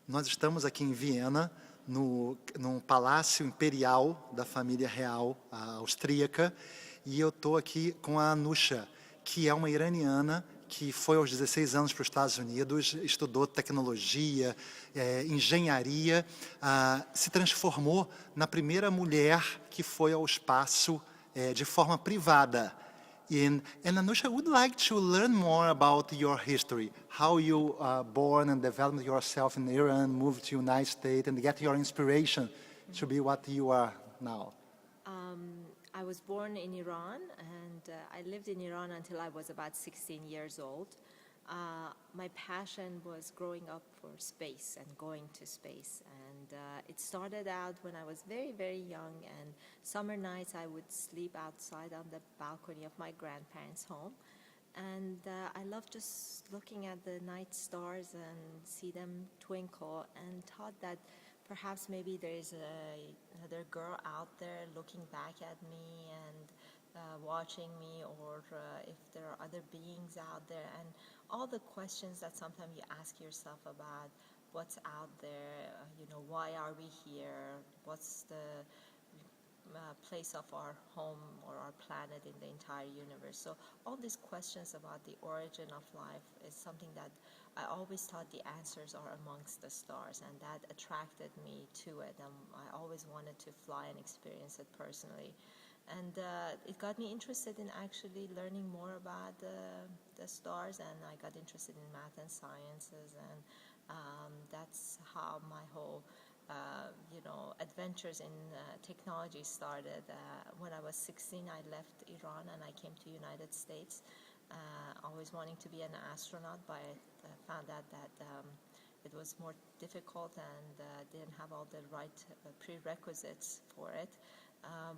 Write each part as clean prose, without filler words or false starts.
Nós estamos aqui em Viena, num palácio imperial da família real austríaca, e eu estou aqui com a Anousheh, que é uma iraniana que foi aos 16 anos para os Estados Unidos, estudou tecnologia, engenharia, se transformou na primeira mulher que foi ao espaço de forma privada. And Anousheh, I would like to learn more about your history, how you born and developed yourself in Iran, moved to United States, and get your inspiration to be what you are now. I was born in Iran, and I lived in Iran until I was about 16 years old. My passion was growing up for space and going to space, and it started out when I was very, very young, and summer nights I would sleep outside on the balcony of my grandparents' home, and I loved just looking at the night stars and see them twinkle, and thought that perhaps maybe there's another girl out there looking back at me and watching me, or if there are other beings out there, and all the questions that sometimes you ask yourself about what's out there, why are we here, what's the place of our home or our planet in the entire universe. So all these questions about the origin of life is something that I always thought the answers are amongst the stars, and that attracted me to it, and I always wanted to fly and experience it personally. And it got me interested in actually learning more about the stars, and I got interested in math and sciences, and that's how my whole adventures in technology started. When I was 16, I left Iran and I came to the United States, always wanting to be an astronaut, but I found out that it was more difficult and didn't have all the right prerequisites for it.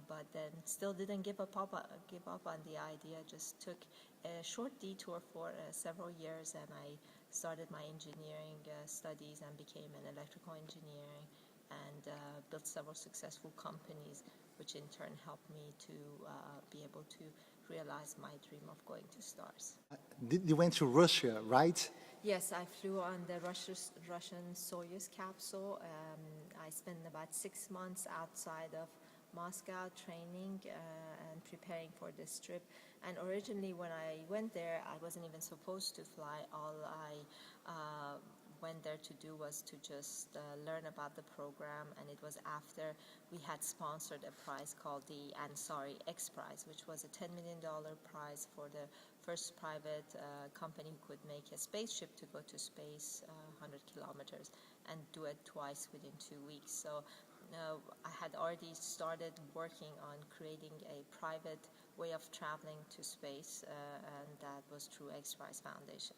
But then still didn't give up on the idea, just took a short detour for several years, and I started my engineering studies and became an electrical engineer, and built several successful companies, which in turn helped me to be able to realize my dream of going to stars. You went to Russia, right? Yes, I flew on the Russian Soyuz capsule. I spent about 6 months outside of Moscow training and preparing for this trip. And originally when I went there, I wasn't even supposed to fly. All I went there to do was to just learn about the program, and it was after we had sponsored a prize called the Ansari X Prize, which was a $10 million prize for the first private company who could make a spaceship to go to space 100 kilometers and do it twice within 2 weeks. So I had already started working on creating a private way of traveling to space, and that was through X Prize Foundation.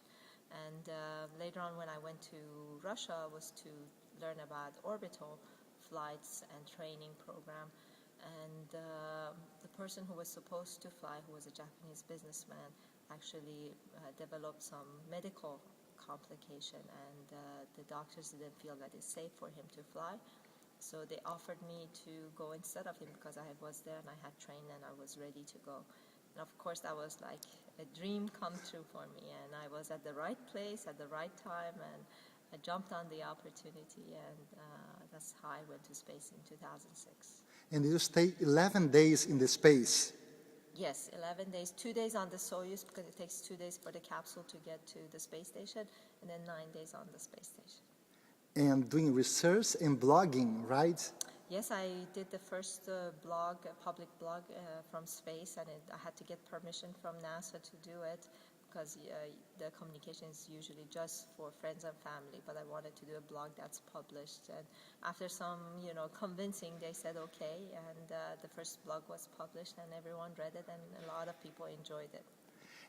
And later on when I went to Russia was to learn about orbital flights and training program. And the person who was supposed to fly, who was a Japanese businessman, actually developed some medical complication, and the doctors didn't feel that it's safe for him to fly. So they offered me to go instead of him because I was there and I had trained and I was ready to go. And of course that was like a dream come true for me, and I was at the right place at the right time, and I jumped on the opportunity, and that's how I went to space in 2006. And you stayed 11 days in the space. Yes, 11 days, 2 days on the Soyuz because it takes 2 days for the capsule to get to the space station, and then 9 days on the space station. And doing research and blogging, right? Yes, I did the first public blog from space, and I had to get permission from NASA to do it because the communication is usually just for friends and family, but I wanted to do a blog that's published. And after some, convincing, they said okay, and the first blog was published, and everyone read it, and a lot of people enjoyed it.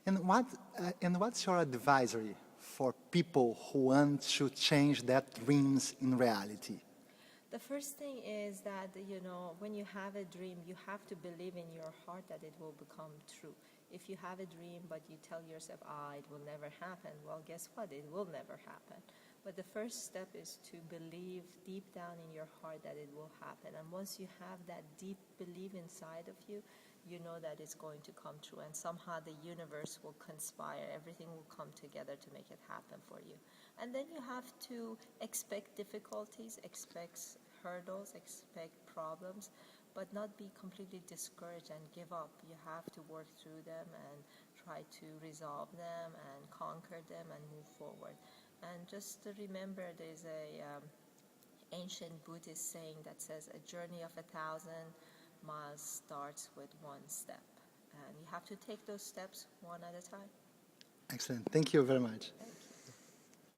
And what's your advisory for people who want to change their dreams in reality? The first thing is that, when you have a dream, you have to believe in your heart that it will become true. If you have a dream but you tell yourself, it will never happen, well, guess what? It will never happen. But the first step is to believe deep down in your heart that it will happen. And once you have that deep belief inside of you, you know that it's going to come true, and somehow the universe will conspire, everything will come together to make it happen for you. And then you have to expect difficulties, expect hurdles, expect problems, but not be completely discouraged and give up. You have to work through them and try to resolve them and conquer them and move forward. And just to remember, there's a ancient Buddhist saying that says, a journey of 1,000 miles starts with one step. And you have to take those steps one at a time. Excellent. Thank you very much. Okay.